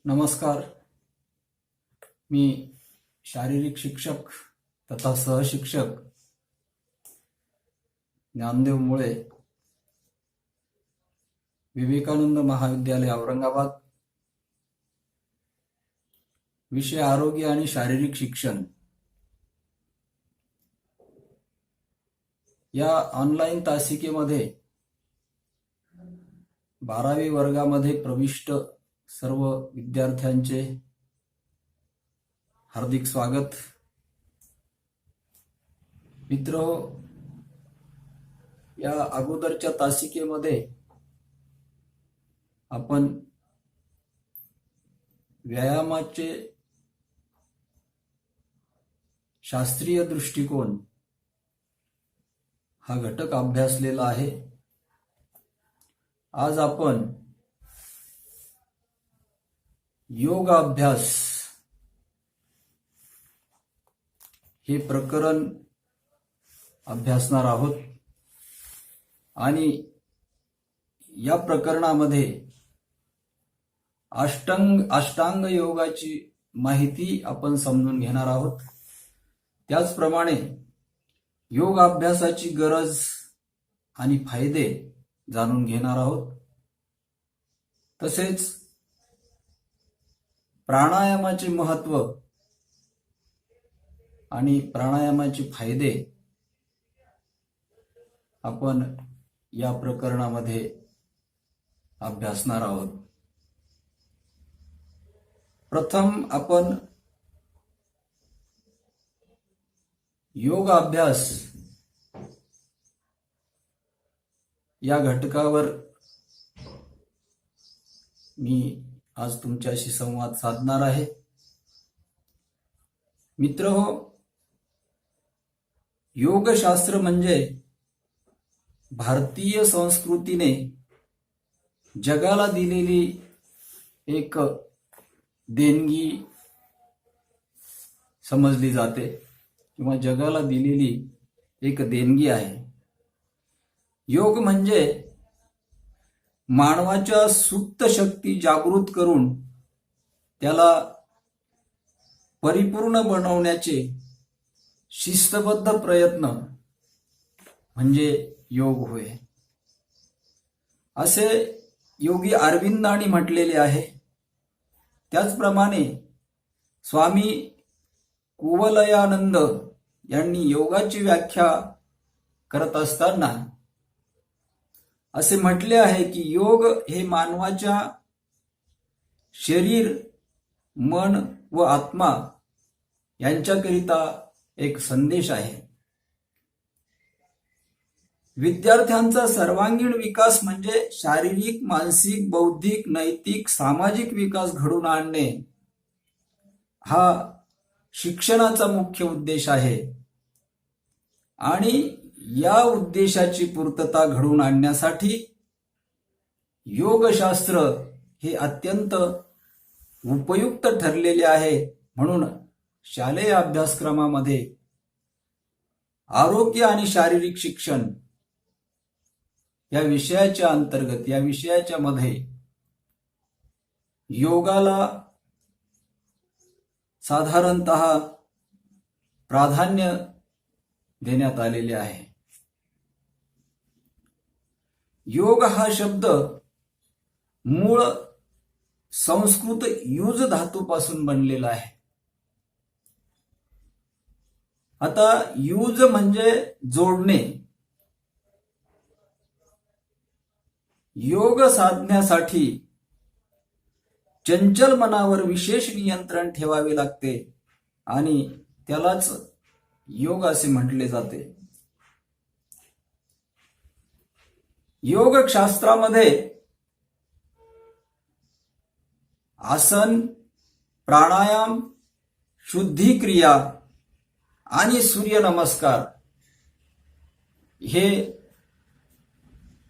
नमस्कार. मी शारीरिक शिक्षक तथा सहशिक्षक ज्ञानदेव मुळे, विवेकानंद महाविद्यालय औरंगाबाद. विषय आरोग्य आणि शारीरिक शिक्षण. या ऑनलाईन तासिकेमध्ये 12वी वर्गामध्ये प्रविष्ट सर्व विद्यार्थ्यांचे हार्दिक स्वागत. मित्रहो, या अगोदरच्या तासिकेमध्ये आपण व्यायामाचे शास्त्रीय दृष्टिकोन हा घटक अभ्यासलेला आहे. आज आपण योगाभ्यास हे प्रकरण अभ्यासणार आहोत आणि या प्रकरणामध्ये अष्टांग योगाची माहिती आपण समजून घेणार आहोत. त्याचप्रमाणे योग अभ्यासाची गरज आणि फायदे जाणून घेणार आहोत. तसेच प्राणायामाचे महत्त्व आणि प्राणायामाचे फायदे आपण या प्रकरणामध्ये अभ्यासणार आहोत. प्रथम आपण योग अभ्यास या घटकावर मी आज तुमच्याशी संवाद साधणार आहे. मित्रहो, योगशास्त्र म्हणजे भारतीय संस्कृतीने जगाला दिलेली एक देणगी समजली जाते किंवा जगाला दिलेली एक देणगी आहे. योग म्हणजे मानवाच्या सुप्त शक्ती जागृत करून त्याला परिपूर्ण बनवण्याचे शिस्तबद्ध प्रयत्न म्हणजे योग होय, असे योगी अरविंदांनी म्हटलेले आहे. त्याचप्रमाणे स्वामी कुवलयानंद यांनी योगाची व्याख्या करत असताना असे म्हटले आहे की योग हे मानवाच्या शरीर, मन व आत्मा यांच्याकरिता एक संदेश आहे. विद्यार्थ्यांचा सर्वांगीण विकास म्हणजे शारीरिक, मानसिक, बौद्धिक, नैतिक, सामाजिक विकास घडवून आणणे हा शिक्षणाचा मुख्य उद्देश आहे आणि या उद्देशाची पूर्तता घडवून आणण्यासाठी योगशास्त्र हे अत्यंत उपयुक्त ठरलेले आहे. म्हणून शालेय अभ्यासक्रमामध्ये आरोग्य आणि शारीरिक शिक्षण या विषयाच्या अंतर्गत, या विषयाच्या मध्ये योगाला साधारणतः प्राधान्य देण्यात आलेले आहे. योग हा शब्द मूळ संस्कृत युज धातूपासून बनलेला आहे. आता युज म्हणजे जोडणे. योग साधण्यासाठी चंचल मनावर विशेष नियंत्रण ठेवावे लागते आणि त्यालाच योग असे म्हटले जाते. योगशास्त्रामध्ये आसन, प्राणायाम, शुद्धी क्रिया आणि सूर्यनमस्कार हे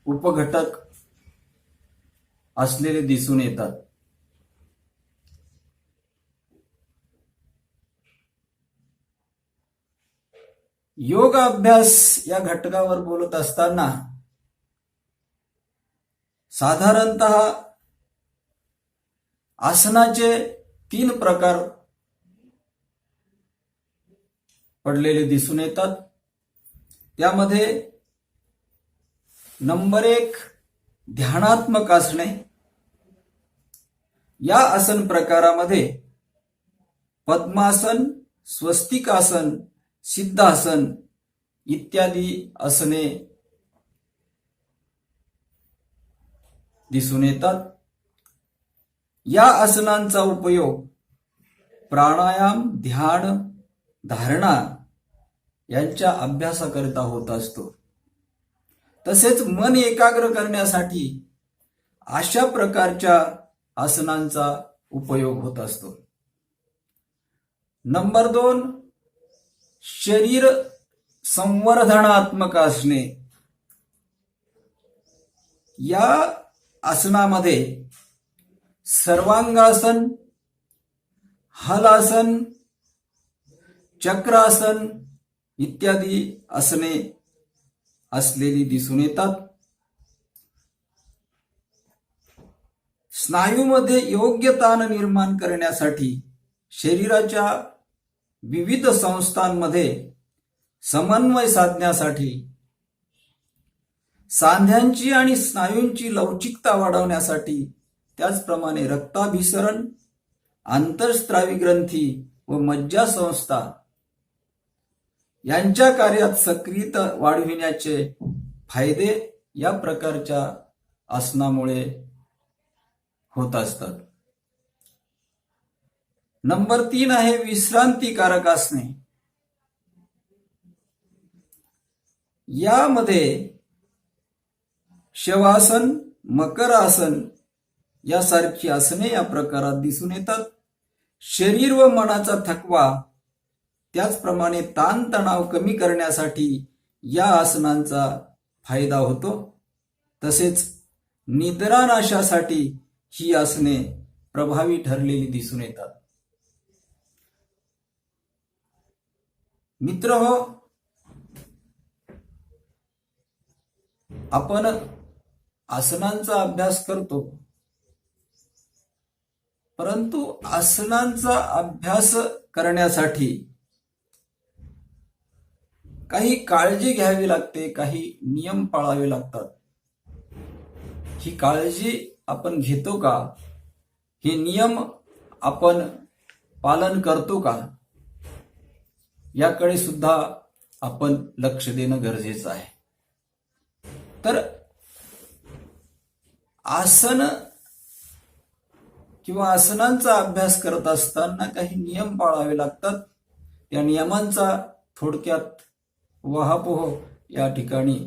उपघटक असलेले दिसून येतात. योग अभ्यास या घटकावर बोलत असताना साधारणतः आसनाचे 3 प्रकार पडलेले दिसून येतात. त्यामध्ये नंबर 1 ध्यानात्मक आसने. या आसन प्रकारामध्ये पद्मासन, स्वस्तिकासन, सिद्धासन इत्यादी आसने दिसून येतात. या आसनांचा उपयोग प्राणायाम, ध्यान, धारणा यांच्या अभ्यासाकरिता होत असतो. तसेच मन एकाग्र करण्यासाठी अशा प्रकारच्या आसनांचा उपयोग होत असतो. नंबर 2 शरीर संवर्धनात्मक आसने. या आसनामध्ये सर्वांगासन, हलासन, चक्रासन इत्यादी आसने असलेली दिसून येतात. स्नायूमध्ये योग्य ताण निर्माण करण्यासाठी शरीराच्या विविध संस्थांमध्ये समन्वय साधण्यासाठी सांध्यांची आणि स्नायूंची लवचिकता वाढवण्यासाठी त्याचप्रमाणे रक्ताभिसरण, आंतरस्त्रावी ग्रंथी व मज्जासंस्था यांच्या कार्यात सक्रियता वाढविण्याचे फायदे या प्रकारच्या आसनामुळे होत असतात. नंबर 3 आहे विश्रांतीकारक आसने. यामध्ये शवासन, मकरासन यासारखी आसने या प्रकारात दिसून येतात. शरीर व मनाचा थकवा त्याचप्रमाणे ताणतणाव कमी करण्यासाठी या आसनांचा फायदा होतो. तसेच निद्रानाशासाठी ही आसने प्रभावी ठरलेली दिसून येतात. मित्रहो, आपण आसनांचा अभ्यास करतो, परंतु आसनांचा अभ्यास करण्यासाठी काही काळजी घ्यावी लागते, काही नियम पाळावे लागतात. ही काळजी आपण घेतो का? हे नियम आपण पालन करतो का? याकडे सुद्धा आपण लक्ष देणं गरजेचं आहे. तर आसन किंवा आसनांचा अभ्यास करत असताना काही नियम पाळावे लागतात. त्या नियमांचा थोडक्यात वहापोह या ठिकाणी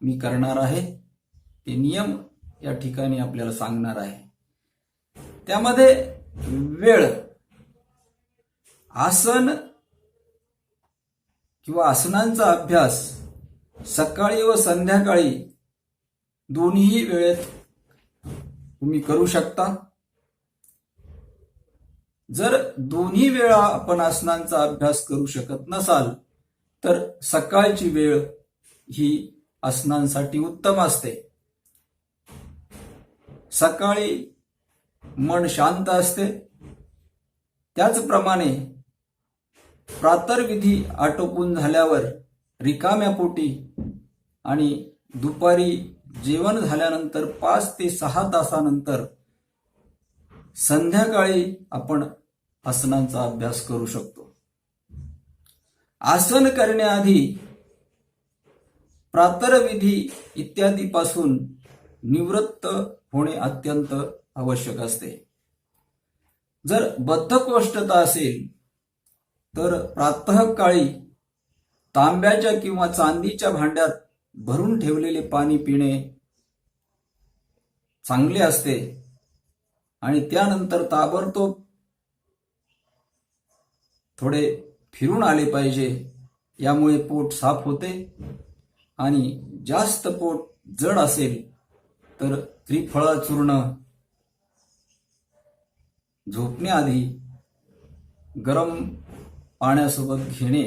मी करणार आहे. ते नियम या ठिकाणी आपल्याला सांगणार आहे. त्यामध्ये वेळ, आसन किंवा आसनांचा अभ्यास सकाळी व संध्याकाळी दोन्ही वेळेत तुम्ही करू शकता. जर दोन्ही वेळा आपण आसनांचा अभ्यास करू शकत नसाल तर सकाळची वेळ ही आसनांसाठी उत्तम असते. सकाळी मन शांत असते. त्याचप्रमाणे प्रातर्विधी आटोपून झाल्यावर रिकाम्या पोटी आणि दुपारी जेवण झाल्यानंतर 5 ते 6 तासानंतर संध्याकाळी आपण आसनांचा अभ्यास करू शकतो. आसन करण्याआधी प्रातर्विधी इत्यादी पासून निवृत्त होणे अत्यंत आवश्यक असते. जर बद्धकोष्ठता असेल तर प्रातःकाळी तांब्याच्या किंवा चांदीच्या भांड्यात भरून ठेवलेले पाणी पिणे चांगले असते आणि त्यानंतर ताबडतोब थोडे फिरून आले पाहिजे. यामुळे पोट साफ होते आणि जास्त पोट जड असेल तर त्रिफळा चूर्ण झोपण्याआधी गरम पाण्यासोबत घेणे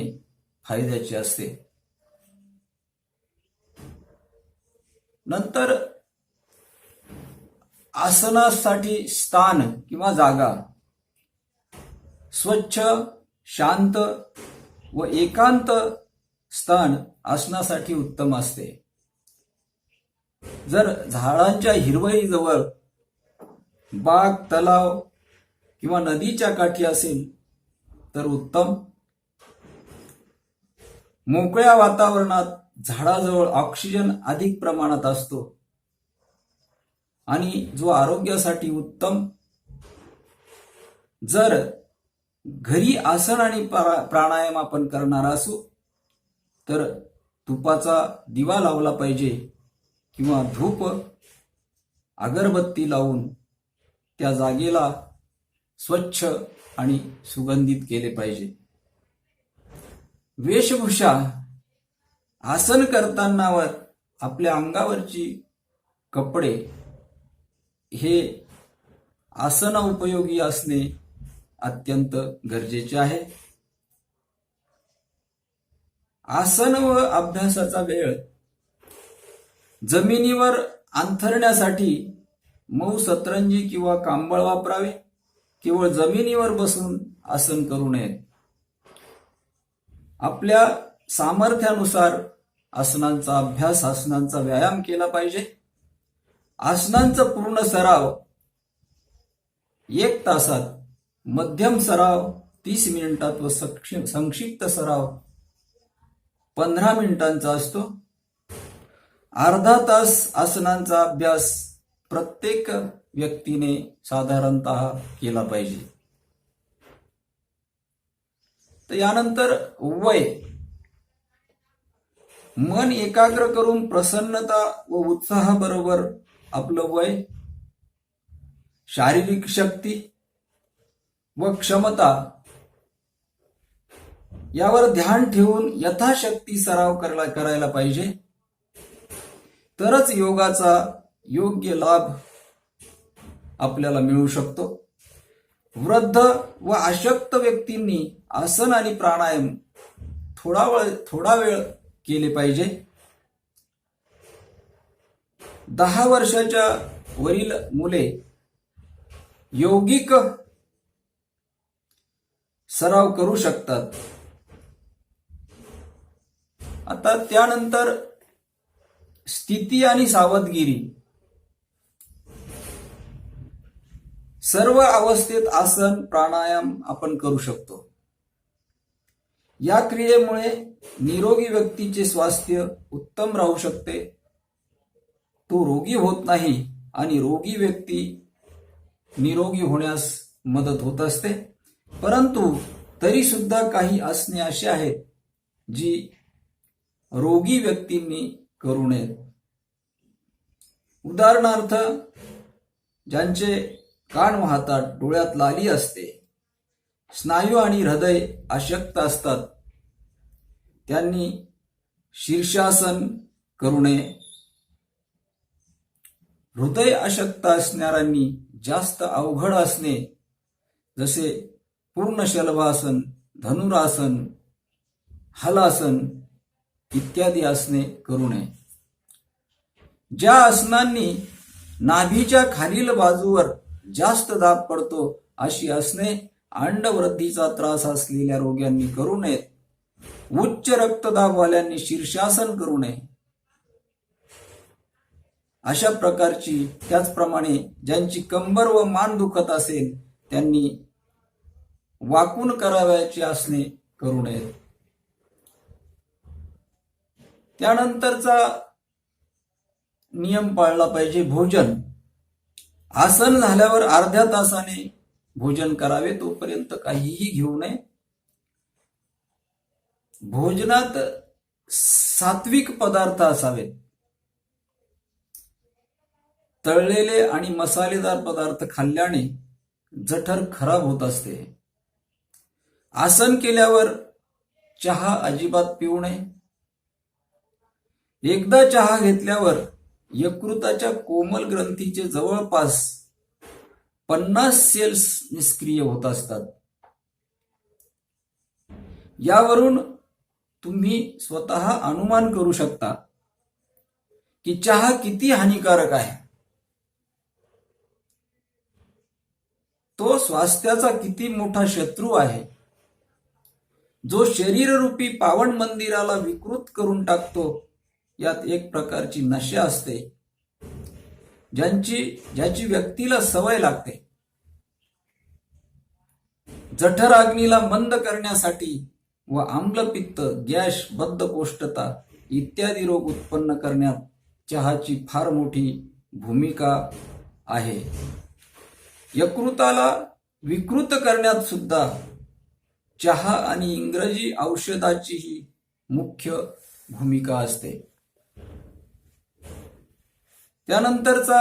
फायद्याचे असते. नंतर आसनासाठी स्थान किंवा जागा स्वच्छ, शांत व एकांत स्थान आसनासाठी उत्तम असते. जर झाडांच्या हिरवळीजवळ बाग, तलाव किंवा नदीच्या काठी असेल तर उत्तम. मोकळ्या वातावरणात झाडाजवळ ऑक्सिजन अधिक प्रमाणात असतो आणि जो आरोग्यासाठी उत्तम. जर घरी आसन आणि प्राणायाम आपण करणार असू तर तुपाचा दिवा लावला पाहिजे किंवा धूप अगरबत्ती लावून त्या जागेला स्वच्छ आणि सुगंधित केले पाहिजे. वेशभूषा आसन करतानावर आपल्या अंगावरची कपडे हे आसना उपयोगी असणे अत्यंत गरजेचे आहे. आसन व अभ्यासाचा वेळ जमिनीवर अंथरण्यासाठी मऊ सतरंजी किंवा कांबळ वापरावे. केवळ जमिनीवर बसून आसन करू नये. आपल्या सामर्थ्यानुसार आसनांचा अभ्यास, आसनांचा व्यायाम केला पाहिजे. आसनांचा पूर्ण सराव 1 तासात, मध्यम सराव 30 मिनिटात व संक्षिप्त सराव 15 मिनिटांचा असतो. अर्धा तास आसनांचा अभ्यास प्रत्येक व्यक्तीने साधारणतः केला पाहिजे. तर यानंतर वय. मन एकाग्र करून प्रसन्नता व उत्साहाबरोबर आपलं वय, शारीरिक शक्ती व क्षमता यावर ध्यान ठेवून यथाशक्ती सराव करायला पाहिजे. तरच योगाचा योग्य लाभ आपल्याला मिळू शकतो. वृद्ध व अशक्त व्यक्तींनी आसन आणि प्राणायाम थोडा वेळ केले पाहिजे. 10 वर्षाच्या वरील मुले यौगिक सराव करू शकतात. आता त्यानंतर स्थिती आणि सावधगिरी. सर्व अवस्थेत आसन प्राणायाम आपण करू शकतो. या क्रियेमुळे निरोगी व्यक्तीचे स्वास्थ्य उत्तम राहू शकते. तो रोगी होत नाही आणि रोगी व्यक्ती निरोगी होण्यास मदत होत असते. परंतु तरी सुद्धा काही आसने अशी आहेत जी रोगी व्यक्तींनी करू नयेत. उदाहरणार्थ, ज्यांचे कान वाहतात, डोळ्यात लाली असते, स्नायू आणि हृदय अशक्त असतात, त्यांनी शीर्षासन करू नये. हृदय अशक्त असणाऱ्यांनी जास्त अवघड असणे जसे पूर्ण शलभासन, धनुरासन, हलासन इत्यादी आसने करू नये. ज्या आसनांनी नाभीच्या खालील बाजूवर जास्त दाब पडतो अशी आसने अंडवृद्धीचा त्रास असलेल्या रोग्यांनी करू नयेत. उच्च रक्तदाबवाल्यांनी शीर्षासन करू नये. अशा प्रकारची, त्याचप्रमाणे ज्यांची कंबर व मान दुखत असेल त्यांनी वाकून करावयाची आसने करू नयेत. त्यानंतरचा नियम पाळला पाहिजे. भोजन. आसन झाल्यावर अर्ध्या तासाने भोजन करावे. तोपर्यंत काहीही घेऊ नये. भोजनात सात्विक पदार्थ असावेत. तळलेले आणि मसालेदार पदार्थ खाल्ल्याने जठर खराब होत असते. आसन केल्यावर चहा अजिबात पिऊ नये. एकदा चहा घेतल्यावर यकृताच्या कोमल ग्रंथीचे जवळपास 50 सेल्स निष्क्रिय होत असतात. यावरून तुम्ही स्वतः अनुमान करू शकता की चहा किती हानिकारक आहे. तो स्वास्थ्याचा किती मोठा शत्रू आहे, जो शरीररूपी पावन मंदिराला विकृत करून टाकतो. यात एक प्रकारची नशा असते, ज्याची व्यक्तीला सवय लागते. जठराग्नीला मंद करण्यासाठी व आम्लपित्त, गॅस, बद्धकोष्ठता इत्यादी रोग उत्पन्न करण्यात चहाची फार मोठी भूमिका आहे. यकृताला विकृत करण्यात सुद्धा चहा आणि इंग्रजी औषधाचीही मुख्य भूमिका असते. त्यानंतरचा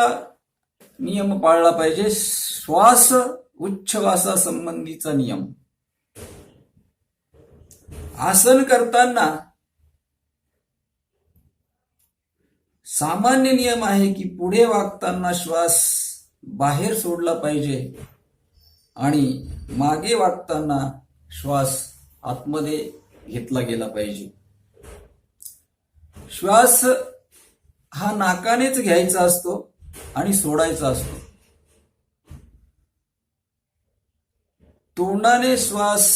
नियम पाळला पाहिजे, श्वास उच्छ्वासासंबंधीचा नियम. आसन करताना सामान्य नियम आहे की पुढे वाकताना श्वास बाहेर सोडला पाहिजे आणि मागे वाकताना श्वास आतमध्ये घेतला गेला पाहिजे. श्वास हा नाकानेच घ्यायचा असतो आणि सोडायचा असतो. तोंडाने श्वास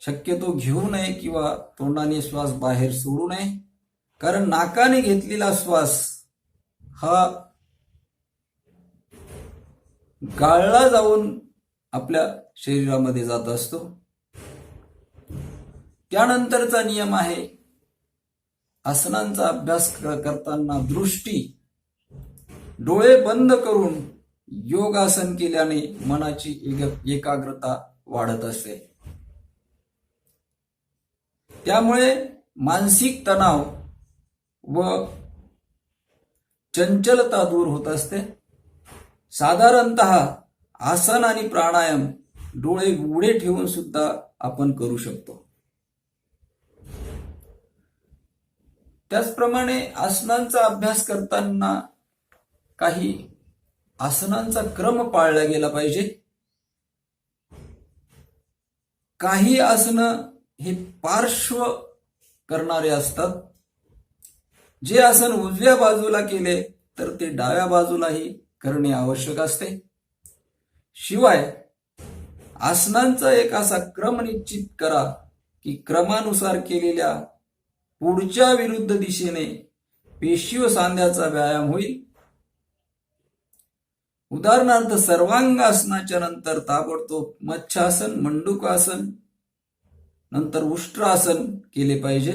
शक्यतो घेऊ नये किंवा तोंडाने श्वास बाहेर सोडू नये, कारण नाकाने घेतलेला श्वास हा गाळला जाऊन आपल्या शरीरामध्ये जात असतो. त्यानंतरचा नियम आहे, आसनांचा अभ्यास करताना दृष्टी, डोळे बंद करून योगासन केल्याने मनाची एकाग्रता वाढत असते. त्यामुळे मानसिक तणाव व चंचलता दूर होत असते. साधारणतः आसन आणि प्राणायाम डोळे उघडे ठेवून सुद्धा आपण करू शकतो. त्याचप्रमाणे आसनांचा अभ्यास करताना काही आसनांचा क्रम पाळला गेला पाहिजे. काही आसनं हे पार्श्व करणारे असतात. जे आसन उजव्या बाजूला केले तर ते डाव्या बाजूलाही करणे आवश्यक असते. शिवाय आसनांचा एक असा क्रम निश्चित करा की क्रमानुसार केलेल्या पुढच्या विरुद्ध दिशेने पेशी व सांध्याचा व्यायाम होईल. उदाहरणार्थ सर्वांगासनाच्या नंतर ताबडतोब मच्छासन, मंडूकासन, नंतर उष्ट्रासन केले पाहिजे.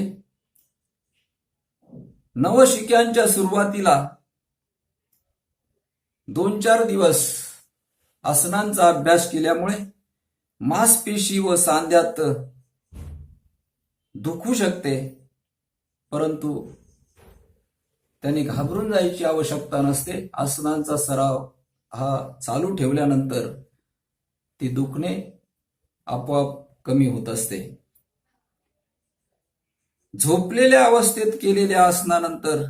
नवशिक्यांच्या सुरुवातीला 2-4 दिवस आसनांचा अभ्यास केल्यामुळे मांसपेशी व सांध्यात दुखू शकते, परंतु त्यांनी घाबरून जायची आवश्यकता नसते. आसनांचा सराव हा चालू ठेवल्यानंतर ते दुखणे आपोआप कमी होत असते. झोपलेल्या अवस्थेत केलेल्या आसनानंतर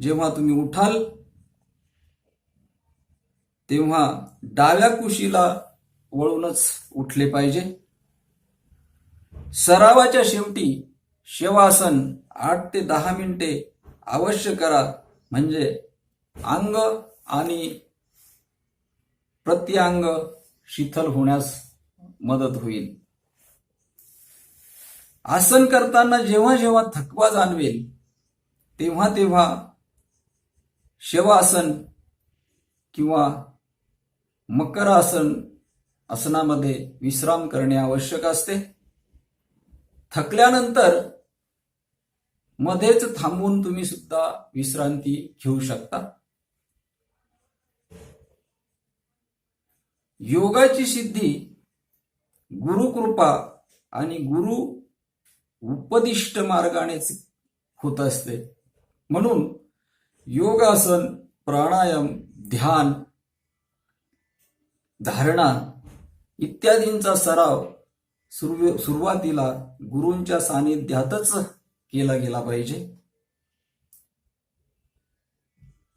जेव्हा तुम्ही उठाल तेव्हा डाव्या कुशीला वळूनच उठले पाहिजे. सरावाच्या शेवटी शवासन 8 ते 10 मिनिटे अवश्य करा, म्हणजे अंग आणि प्रत्यंग शिथिल होण्यास मदत होईल. आसन करताना जेव्हा जेव्हा थकवा जाणवेल तेव्हा तेव्हा शवासन किंवा मकरासन आसनामध्ये विश्राम करणे आवश्यक असते. थकल्यानंतर मध्येच थांबून तुम्ही सुद्धा विश्रांती घेऊ शकता. योगाची सिद्धी गुरुकृपा आणि गुरु उपदिष्ट मार्गानेच होत असते. म्हणून योगासन, प्राणायाम, ध्यान, धारणा इत्यादींचा सराव सुरुवातीला गुरूंच्या सानिध्यातच केला गेला पाहिजे.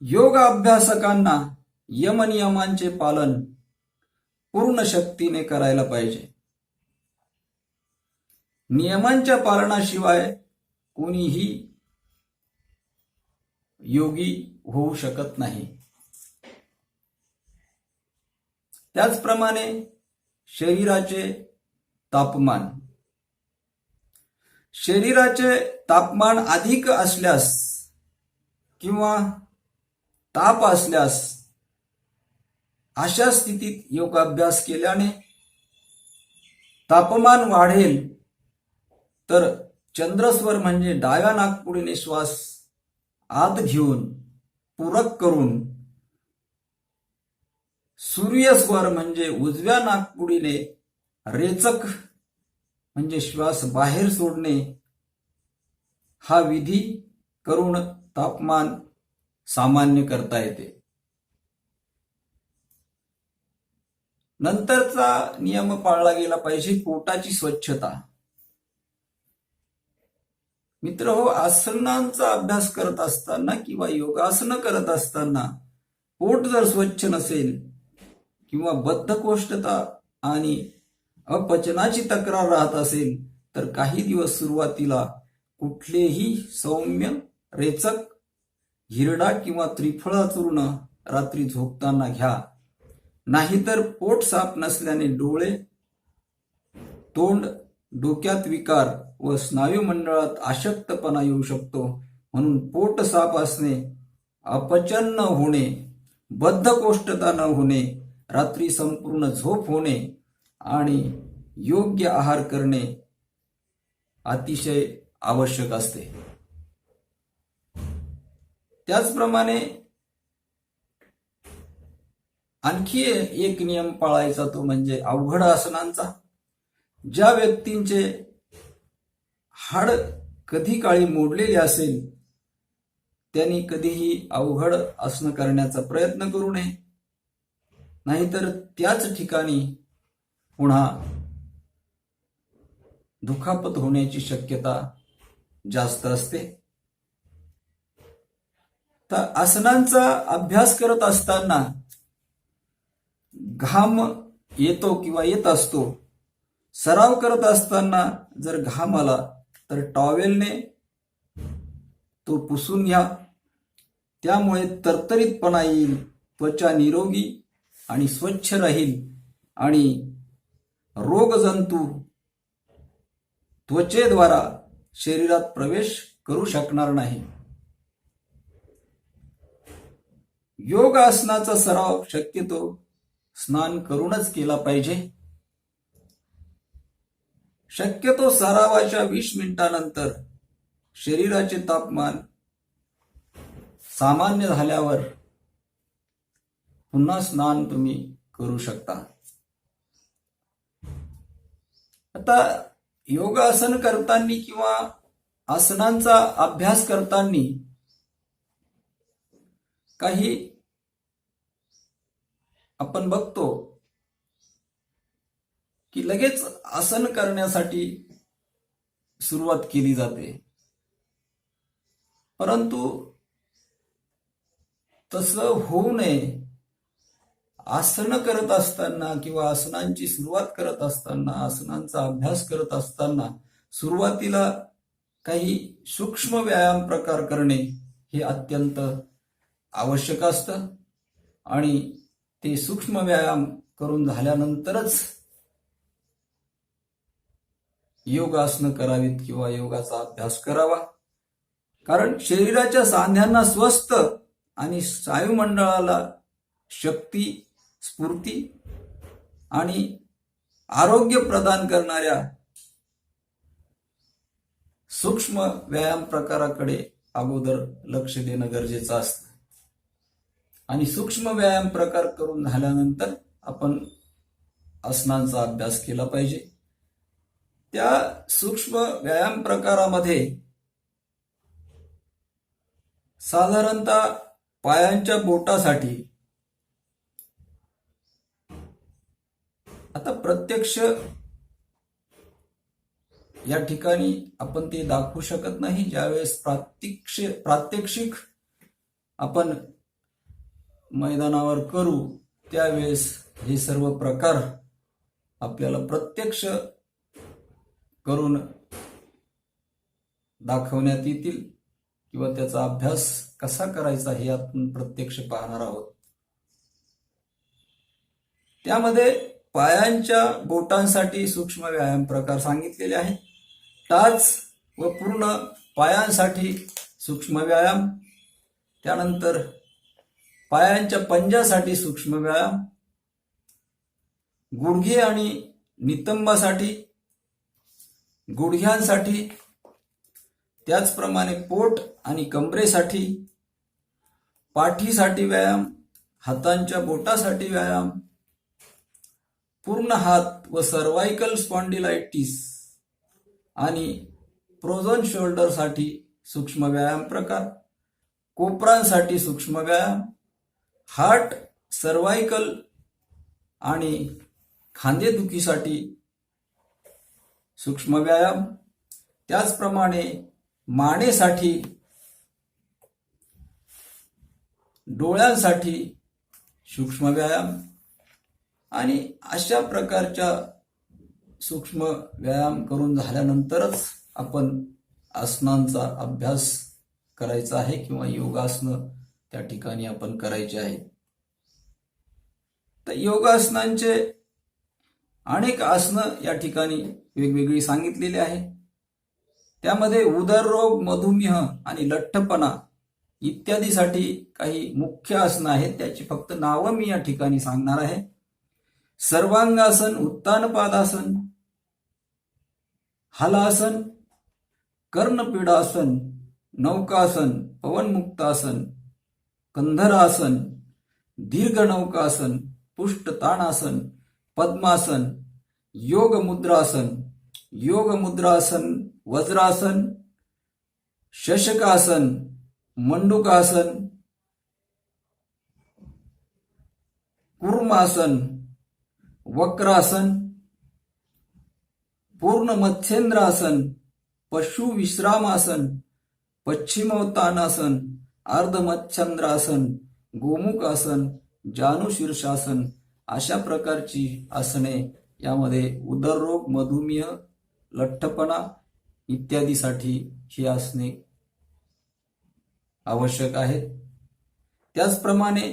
योग अभ्यासकांना यमनियमांचे पालन पूर्ण शक्तीने करायला पाहिजे. नियमांच्या पालनाशिवाय कोणीही योगी होऊ शकत नाही. त्याचप्रमाणे शरीराचे तापमान, शरीराचे तापमान अधिक असल्यास किंवा ताप असल्यास अशा स्थितीत योगाभ्यास केल्याने तापमान वाढेल, तर चंद्रस्वर म्हणजे डाव्या नाकपुडीने श्वास आत घेऊन पूरक करून, सूर्यस्वर म्हणजे उजव्या नाकपुडीने रेचक म्हणजे श्वास बाहेर सोडणे, हा विधी करून तापमान सामान्य करता येते. नंतरचा नियम पाळला गेला पाहिजे पोटाची स्वच्छता. मित्र हो, आसनांचा अभ्यास करत असताना किंवा योगासनं करत असताना पोट जर स्वच्छ नसेल किंवा बद्धकोष्ठता आणि अपचनाची तक्रार राहत असेल तर काही दिवस सुरुवातीला कुठलेही सौम्य रेचक हिरडा किंवा त्रिफळा चूर्ण रात्री झोपताना घ्या. नाहीतर पोट साफ नसल्याने डोळे, तोंड, डोक्यात विकार व स्नायुमंडळात अशक्तपणा येऊ शकतो. म्हणून पोट साफ असणे, अपचन न होणे, बद्धकोष्ठता न होणे, रात्री संपूर्ण झोप होणे आणि योग्य आहार करणे अतिशय आवश्यक असते. त्याचप्रमाणे आणखी एक नियम पाळायचा, तो म्हणजे अवघड आसनांचा. ज्या व्यक्तींचे हाड कधी काळी मोडलेले असेल त्यांनी कधीही अवघड आसन करण्याचा प्रयत्न करू नये, नाहीतर त्याच ठिकाणी पुन्हा दुखापत होण्याची शक्यता जास्त असते. तर आसनांचा अभ्यास करत असताना घाम येतो किंवा येत असतो. सराव करत असताना जर घाम आला तर टॉवेलने तो पुसून घ्या. त्यामुळे तरतरीतपणा येईल, त्वचा निरोगी आणि स्वच्छ राहील आणि रोगजंतू त्वचेद्वारा शरीरात प्रवेश करू शकणार नाही. योग आसनाचा सराव शक्यतो स्नान करूनच केला पाहिजे. शक्यतो सरावाच्या 20 मिनिटांनंतर शरीराचे तापमान सामान्य झाल्यावर पुन्हा स्नान तुम्ही करू शकता. आता योगासन करताना किंवा आसनांचा अभ्यास करताना काही आपण बघतो की लगेच आसन करण्यासाठी सुरुवात केली जाते, परंतु तसं होऊ नये. आसन करत असताना किंवा आसनांची सुरुवात करत असताना, आसनांचा अभ्यास करत असताना सुरुवातीला काही सूक्ष्म व्यायाम प्रकार करणे हे अत्यंत आवश्यक असतं आणि ते सूक्ष्म व्यायाम करून झाल्यानंतरच योगासनं करावीत किंवा योगाचा अभ्यास करावा. कारण शरीराच्या सांध्यांना स्वस्थ आणि स्नायुमंडळाला शक्ती, स्फूर्ती आणि आरोग्य प्रदान करणाऱ्या सूक्ष्म व्यायाम प्रकाराकडे अगोदर लक्ष देणं गरजेचं असतं आणि सूक्ष्म व्यायाम प्रकार करून झाल्यानंतर आपण आसनांचा अभ्यास केला पाहिजे. त्या सूक्ष्म व्यायाम प्रकारामध्ये साधारणतः पायांच्या बोटासाठी, आता प्रत्यक्ष या ठिकाणी आपण ते दाखवू शकत नाही. ज्यावेळेस प्रात्यक्षिक आपण मैदानावर करू त्यावेळेस हे सर्व प्रकार आपल्याला प्रत्यक्ष करून दाखवण्यात येतील किंवा त्याचा अभ्यास कसा करायचा हे आपण प्रत्यक्ष पाहणार आहोत. त्यामध्ये पायांच्या बोटांसाठी सूक्ष्म व्यायाम प्रकार सांगितलेले आहेत. टाच व पूर्ण पायांसाठी सूक्ष्म व्यायाम, त्यानंतर पायांच्या पंजासाठी सूक्ष्म व्यायाम, गुडघे आणि नितंबासाठी, गुडघ्यांसाठी, त्याचप्रमाणे पोट आणि कमरेसाठी, पाठीसाठी व्यायाम, हातांच्या बोटासाठी व्यायाम, पूर्ण हात व सर्वायकल स्पॉन्डिलायटिस आणि फ्रोझन शोल्डरसाठी सूक्ष्म व्यायाम प्रकार, कोपरांसाठी सूक्ष्म व्यायाम, हार्ट, सर्वायकल आणि खांदेदुखीसाठी सूक्ष्म व्यायाम, त्याचप्रमाणे मानेसाठी, डोळ्यांसाठी सूक्ष्म व्यायाम आणि अशा प्रकारच्या सूक्ष्म व्यायाम करून झाल्यानंतरच आपण आसनांचा अभ्यास करायचा आहे किंवा योगासनं त्या ठिकाणी आपण करायचे आहेत. तर योगासनांचे अनेक आसनं या ठिकाणी वेगवेगळी सांगितलेली आहे. त्यामध्ये उदररोग, मधुमेह आणि लठ्ठपणा इत्यादीसाठी काही मुख्य आसनं आहेत. त्याची फक्त नावं मी या ठिकाणी सांगणार आहे. सर्वांगासन, उत्तानपादासन, हलासन, कर्णपीडासन, नौकासन, पवनमुक्तासन, कंधरासन, दीर्घ नौकासन, पुष्टतानासन, पद्मासन, योग मुद्रासन, वज्रासन, शशकासन, मंडूकासन, कूर्मासन, वक्रासन, पूर्ण मत्स्येंद्रासन, पशु विश्रामासन, पश्चिमोत्तानासन, अर्धमच्छंद्रासन, गोमुखासन, जानुशीर्षासन अशा प्रकारची आसने यामध्ये उदररोग, मधुमेह, लठ्ठपणा इत्यादीसाठी ही आसने आवश्यक आहेत. त्याचप्रमाणे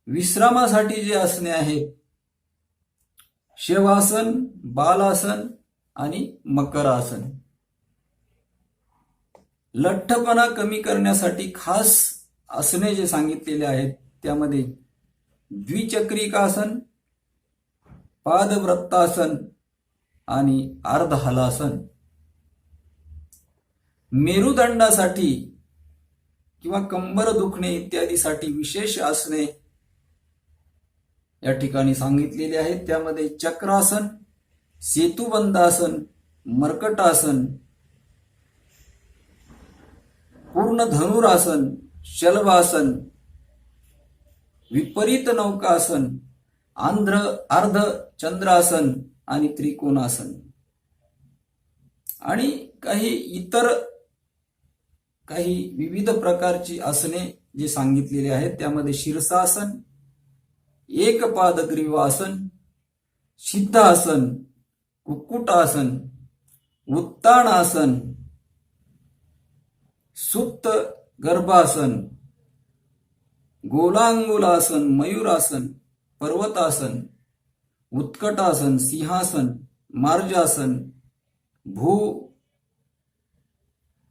विश्रामासाठी जे आसने आहेत शवासन, बालासन आणि मकरासन. लठ्ठपणा कमी करण्यासाठी खास आसने जे सांगितलेले आहेत त्यामध्ये द्विचक्रिकासन, पादवृत्तासन आणि अर्धहलासन. मेरुदंडासाठी किंवा कंबर दुखणे इत्यादीसाठी विशेष आसने या ठिकाणी सांगितलेली आहेत. त्यामध्ये चक्रासन, सेतुबंधासन, मर्कटासन, पूर्ण धनुरासन, शलभासन, विपरीत नौकासन, अर्ध चंद्रासन आणि त्रिकोणासन. आणि काही विविध प्रकारची आसने जे सांगितलेली आहेत त्यामध्ये शीर्षासन, एकपादग्रीवासन, सिद्धासन, कुक्कुटासन, उत्तानासन, सुप्त गर्भासन, गोलांगुलासन, मयूरासन, पर्वतासन, उत्कटासन, सिंहासन, मार्जासन,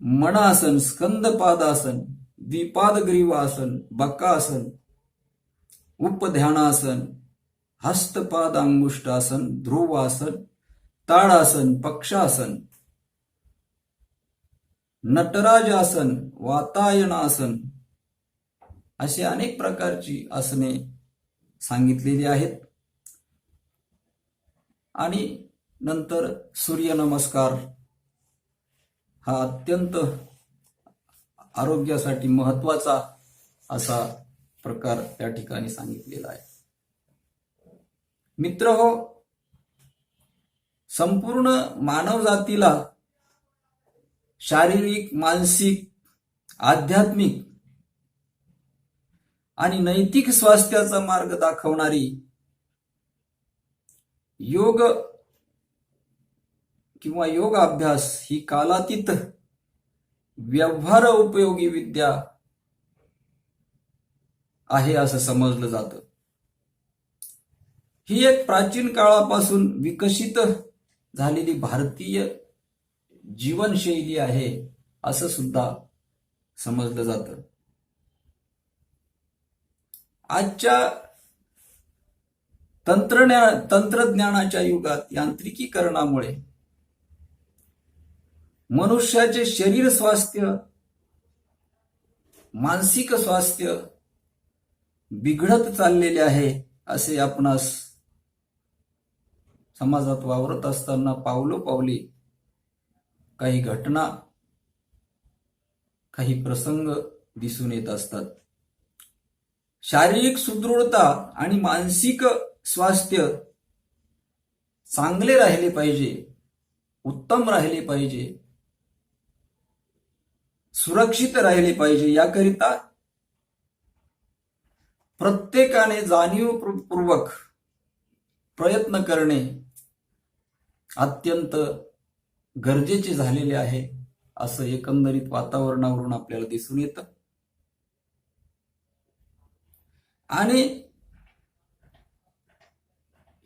मणासन, स्कंदपादासन, द्विपादग्रीवासन, बकासन, उपध्यानासन, हस्तपादांगुष्टासन, ध्रुवासन, ताडासन, पक्षासन, नटराजासन, वातायनासन अशी अनेक प्रकारची आसने सांगितलेली आहेत. आणि नंतर सूर्यनमस्कार हा अत्यंत आरोग्यासाठी महत्वाचा असा प्रकार त्या ठिकाणी सांगितलेला आहे. मित्रहो, संपूर्ण मानव जातीला शारीरिक, मानसिक, आध्यात्मिक आणि नैतिक स्वास्थ्याचा मार्ग दाखवणारी योग किंवा योगाभ्यास ही कालातीत व्यवहार उपयोगी विद्या आहे असं समजलं जातं. ही एक प्राचीन काळापासून विकसित झालेली भारतीय जीवनशैली आहे असं सुद्धा समजलं जातं. आजच्या तंत्रज्ञानाच्या युगात यांत्रिकीकरणामुळे मनुष्याचे शरीर स्वास्थ्य, मानसिक स्वास्थ्य बिघडत चाललेले आहे असे आपणास समाजात वावरत असताना पावलोपावली काही घटना, काही प्रसंग दिसून येत असतात. शारीरिक सुदृढता आणि मानसिक स्वास्थ्य चांगले राहिले पाहिजे, उत्तम राहिले पाहिजे, सुरक्षित राहिले पाहिजे, याकरिता प्रत्येकाने जाणीवपूर्वक प्रयत्न करणे अत्यंत गरजेचे झालेले आहे असं एकंदरीत वातावरणावरून आपल्याला दिसून येतं. आणि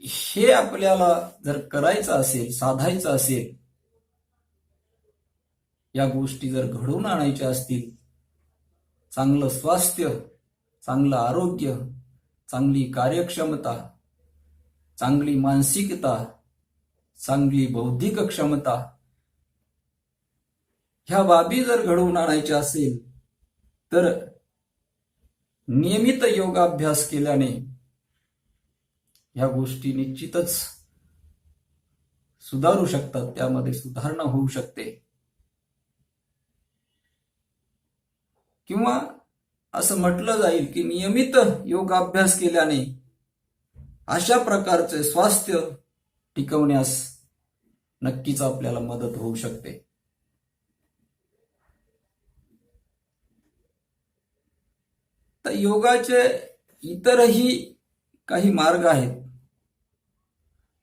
हे आपल्याला जर करायचं असेल, साधायचं असेल, या गोष्टी जर घडवून आणायच्या असतील, चांगलं स्वास्थ्य, चांगलं आरोग्य, चांगली कार्यक्षमता, चांगली मानसिकता, चांगली बौद्धिक क्षमता, ह्या बाबी जर घडवून आणायच्या असेल तर नियमित योगाभ्यास केल्याने ह्या गोष्टी निश्चितच सुधारू शकतात, त्यामध्ये सुधारणा होऊ शकते. किंवा असं म्हटलं जाईल की नियमित योगाभ्यास केल्याने अशा प्रकारचे स्वास्थ्य टिकवण्यास नक्कीच आपल्याला मदत होऊ शकते. तर योगाचे इतरही काही मार्ग आहेत,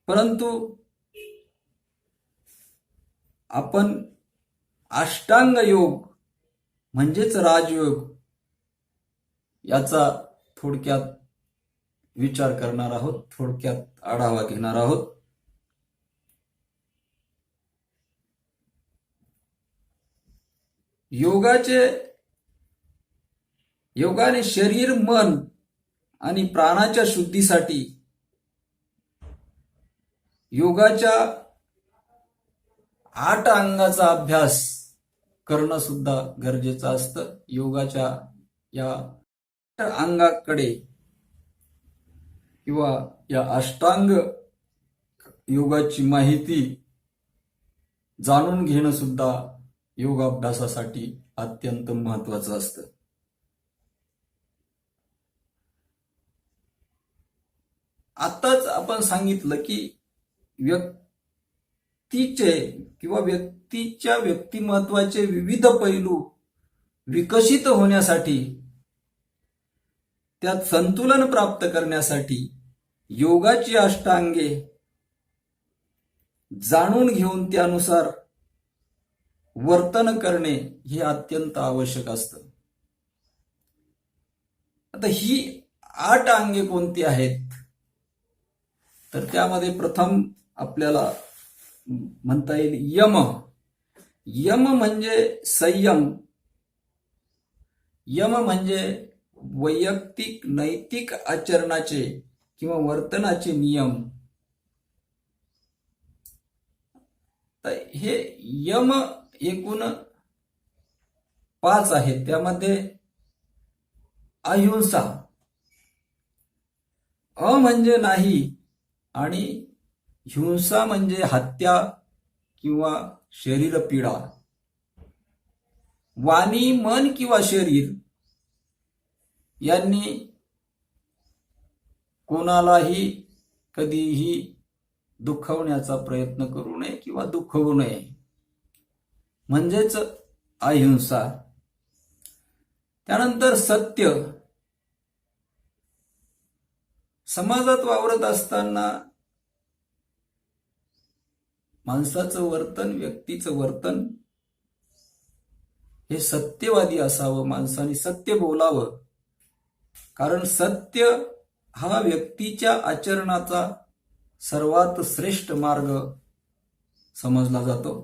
परंतु आपण अष्टांग योग म्हणजेच राजयोग याचा थोडक्यात विचार करणार आहोत, थोडक्यात आढावा घेणार आहोत. योगाने शरीर, मन आणि प्राणाच्या शुद्धीसाठी योगाच्या 8 अंगाचा अभ्यास करणं सुद्धा गरजेचं असतं. योगाच्या या अंगाकडे किंवा या अष्टांग योगाची माहिती जाणून घेणं सुद्धा योगाभ्यासासाठी अत्यंत महत्वाचं असतं. आताच आपण सांगितलं की व्यक्तीच्या व्यक्तिमत्वाचे विविध पैलू विकसित होण्यासाठी, त्यात संतुलन प्राप्त करण्यासाठी योगाची अष्टांगे जाणून घेऊन त्यानुसार वर्तन करणे हे अत्यंत आवश्यक असतं. आता ही 8 अंगे कोणती आहेत तर त्यामध्ये प्रथम आपल्याला म्हणता येईल यम. यम म्हणजे संयम. यम म्हणजे वैयक्तिक नैतिक आचरणाचे किंवा वर्तनाचे नियम. तर हे यम एकूण 5 आहेत. त्यामध्ये अहिंसा, अ म्हणजे नाही आणि हिंसा म्हणजे हत्या किंवा शरीर पीडा. वाणी, मन किंवा शरीर यांनी कोणालाही कधीही दुखवण्याचा प्रयत्न करू नये किंवा दुखवू नये, म्हणजेच अहिंसा. त्यानंतर सत्य. समाजात वावरत असताना माणसाचं वर्तन, व्यक्तीचं वर्तन हे सत्यवादी असावं. माणसाने सत्य बोलावं, कारण सत्य हा व्यक्तीच्या आचरणाचा सर्वात श्रेष्ठ मार्ग समजला जातो.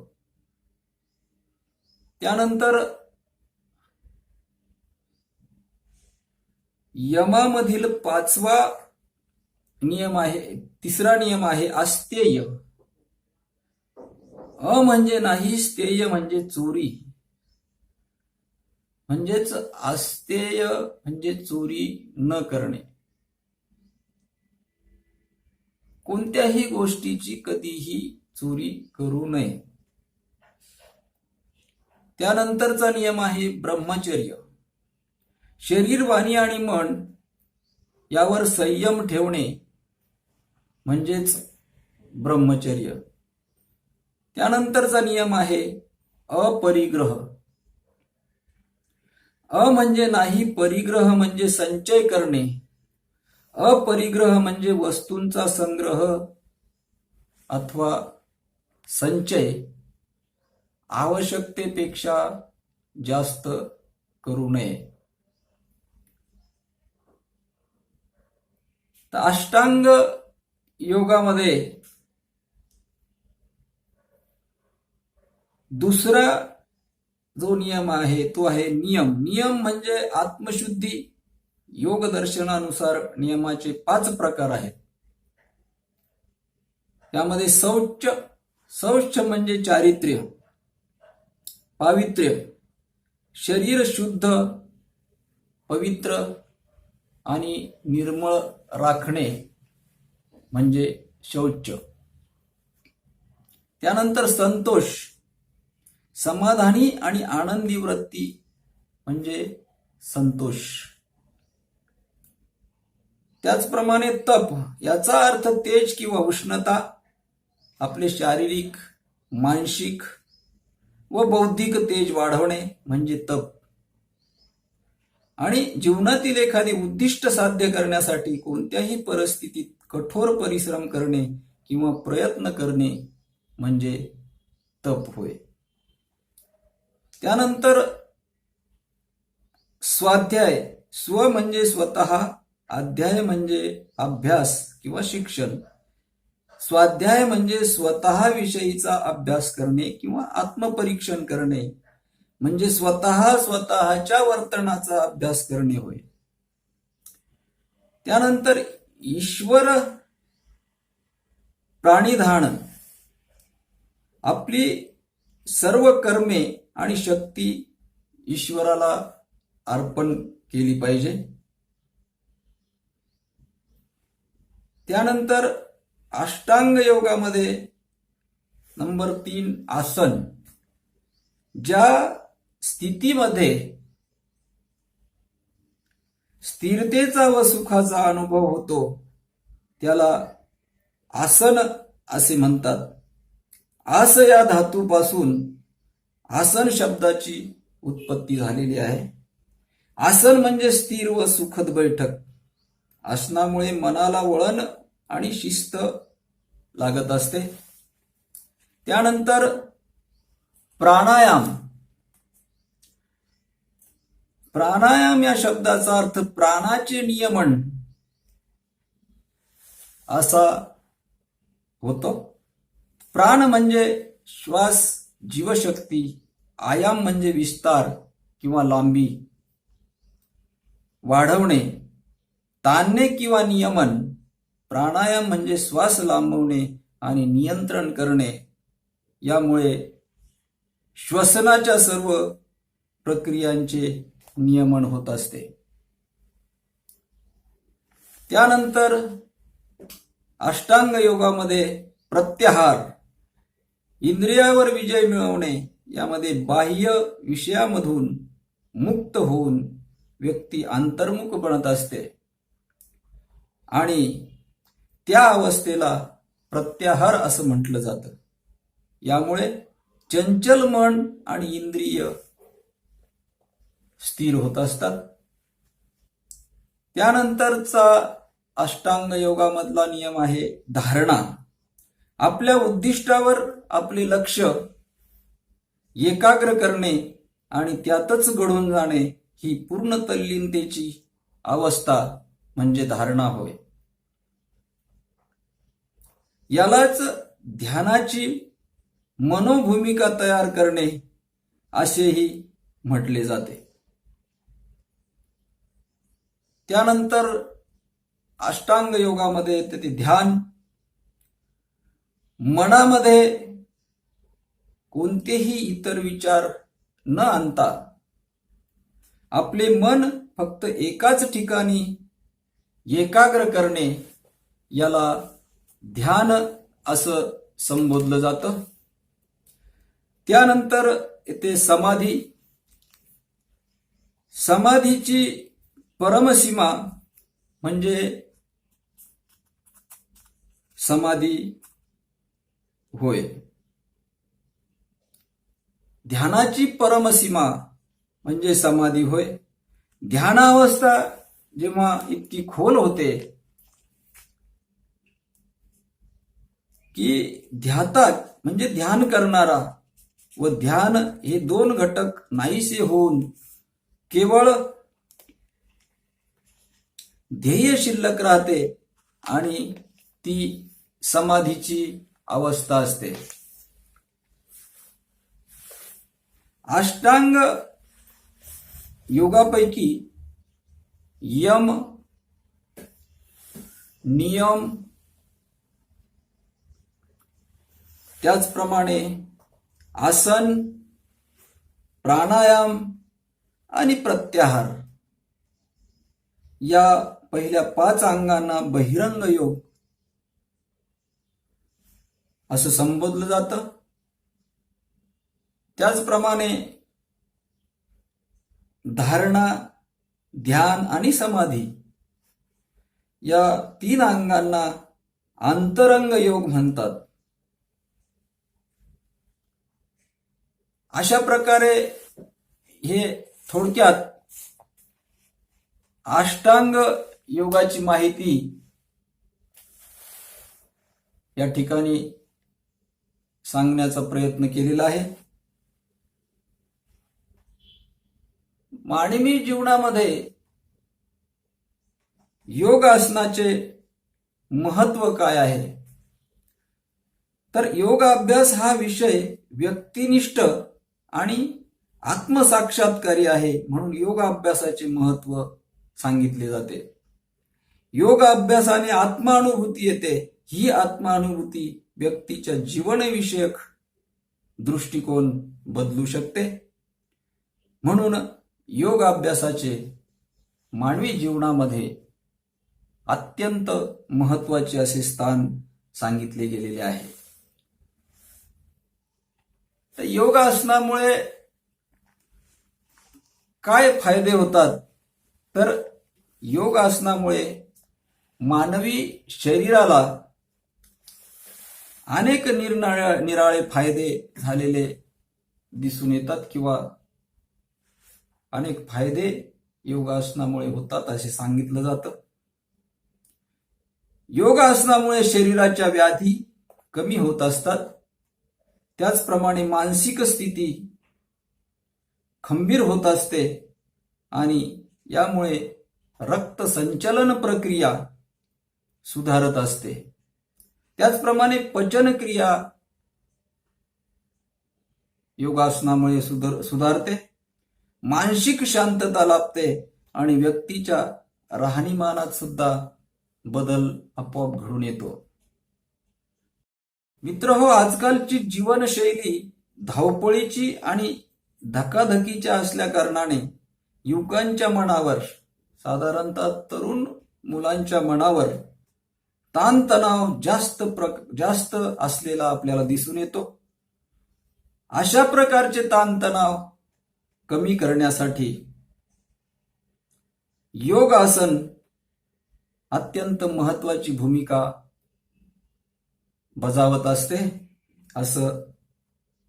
त्यानंतर यमामधील 5वा नियम आहे, 3रा नियम आहे अस्तेय. अ म्हणजे नाही, स्थेय म्हणजे चोरी. म्हणजेच अस्तेय म्हणजे चोरी न करणे. कोणत्याही गोष्टीची कधीही चोरी करू नये. त्यानंतरचा नियम आहे ब्रह्मचर्य. शरीर, वाणी आणि मन यावर संयम ठेवणे म्हणजेच ब्रह्मचर्य. त्यानंतरचा नियम आहे अपरिग्रह. अ म्हणजे नाही, परिग्रह म्हणजे संचय करणे. अपरिग्रह म्हणजे वस्तूंचा संग्रह अथवा संचय आवश्यकतेपेक्षा जास्त करू नये. तर अष्टांग योगामध्ये दुसरा जो नियम आहे तो आहे नियम. नियम म्हणजे आत्मशुद्धी. योग दर्शनानुसार नियमाचे 5 प्रकार आहेत. त्यामध्ये शौच. शौच म्हणजे चारित्र्य, पावित्र्य, शरीर शुद्ध, पवित्र आणि निर्मळ राखणे म्हणजे शौच. त्यानंतर संतोष, समाधानी आणि आनंदी वृत्ती म्हणजे संतोष. त्याचप्रमाणे तप, याचा अर्थ तेज किंवा उष्णता, आपले शारीरिक, मानसिक व बौद्धिक तेज वाढवणे म्हणजे तप. आणि जीवनातील एखादे उद्दिष्ट साध्य करण्यासाठी कोणत्याही परिस्थितीत कठोर परिश्रम करणे किंवा प्रयत्न करणे म्हणजे तप होय. त्यानंतर स्वाध्याय. स्व म्हणजे स्वतः, अध्याय म्हणजे अभ्यास किंवा शिक्षण. स्वाध्याय म्हणजे स्वतः विषयीचा अभ्यास करणे किंवा आत्मपरीक्षण करणे म्हणजे स्वतःच्या वर्तनाचा अभ्यास करणे होय. त्यानंतर ईश्वर प्राणिधान. आपली सर्व कर्मे आणि शक्ती ईश्वराला अर्पण केली पाहिजे. त्यानंतर अष्टांग योगामध्ये नंबर 3 आसन. ज्या स्थितीमध्ये स्थिरतेचा व सुखाचा अनुभव होतो त्याला आसन असे म्हणतात. आस या धातूपासून आसन शब्दाची उत्पत्ती झालेली आहे. आसन म्हणजे स्थिर व सुखद बैठक. आसनामुळे मनाला वळण आणि शिस्त लागत असते. त्यानंतर प्राणायाम. प्राणायाम या शब्दाचा अर्थ प्राणाचे नियमन असा होतो. प्राण म्हणजे श्वास, जीवशक्ती. आयाम म्हणजे विस्तार किंवा लांबी, वाढवणे, ताणणे किंवा नियमन. प्राणायाम म्हणजे श्वास लांबवणे आणि नियंत्रण करणे. यामुळे श्वसनाच्या सर्व प्रक्रियांचे नियमन होत असते. त्यानंतर अष्टांग योगामध्ये प्रत्याहार. इंद्रियावर विजय मिळवणे. यामध्ये बाह्य विषयामधून मुक्त होऊन व्यक्ती अंतर्मुख बनत असते आणि त्या अवस्थेला प्रत्याहार असं म्हटलं जातं. यामुळे चंचल मन आणि इंद्रिय स्थिर होत असतात. त्यानंतरचा अष्टांग योगामधला नियम आहे धारणा. आपल्या उद्दिष्टावर आपले लक्ष एकाग्र करणे आणि त्यातच घडून जाणे ही पूर्ण तल्लीनतेची अवस्था म्हणजे धारणा होय. यालाच ध्यानाची मनोभूमिका तयार करणे असेही म्हटले जाते. त्यानंतर अष्टांग योगामध्ये येते ते ध्यान. मनामध्ये कोणतेही इतर विचार न आणता आपले मन फक्त एकाच ठिकाणी एकाग्र करणे याला ध्यान असं संबोधलं जातं. त्यानंतर येते समाधी. समाधीची परमसीमा म्हणजे समाधी होय. ध्यानाची परमसीमा म्हणजे समाधी होय. ध्यानावस्था जेव्हा इतकी खोल होते की ध्यातात म्हणजे ध्यान करणारा व ध्यान हे दोन घटक नाहीसे होऊन केवळ ध्येय शिल्लक राहते आणि ती समाधीची अवस्था असते. अष्टांग योगापैकी यम, नियम, त्याचप्रमाणे आसन, प्राणायाम आणि प्रत्याहार या पहिल्या 5 अंगांना बहिरंग योग असं संबोधलं जातं. त्याचप्रमाणे धारणा, ध्यान आणि समाधी या 3 अंगांना अंतरंग योग म्हणतात. अशा प्रकारे हे थोडक्यात अष्टांग योगाची माहिती या ठिकाणी सांगण्याचा प्रयत्न केलेला आहे. मानवी जीवनामध्ये योगासनाचे महत्व काय आहे? तर योगाभ्यास हा विषय व्यक्तिनिष्ठ आणि आत्मसाक्षात्कारी आहे, म्हणून योगाभ्यासाचे महत्व सांगितले जाते. योगाभ्यासाने आत्मानुभूती येते. ही आत्मानुभूती व्यक्तीच्या जीवनविषयक दृष्टिकोन बदलू शकते. म्हणून योगाभ्यासाचे मानवी जीवनामध्ये अत्यंत महत्वाचे असे स्थान सांगितले गेलेले आहे. तर योगासनामुळे काय फायदे होतात? तर योगासनामुळे मानवी शरीराला अनेक निराळे फायदे झालेले दिसून येतात किंवा अनेक फायदे योगासनामुळे होतात असे सांगितलं जातं. योगासनामुळे शरीराच्या व्याधी कमी होत असतात. त्याचप्रमाणे मानसिक स्थिती खंबीर होत असते आणि यामुळे रक्त संचलन प्रक्रिया सुधारत असते. त्याचप्रमाणे पचनक्रिया योगासनामुळे सुधारते. मानसिक शांतता लाभते आणि व्यक्तीच्या राहणीमानात सुद्धा बदल आपोआप घडून येतो. मित्रहो, आजकालची जीवनशैली धावपळीची आणि धकाधकीच्या असल्या कारणाने युवकांच्या मनावर, साधारणतः तरुण मुलांच्या मनावर ताणतणाव जास्त असलेला आपल्याला दिसून येतो. अशा प्रकारचे ताणतणाव कमी करण्यासाठी योगासन अत्यंत महत्वाची भूमिका बजावत असते, असं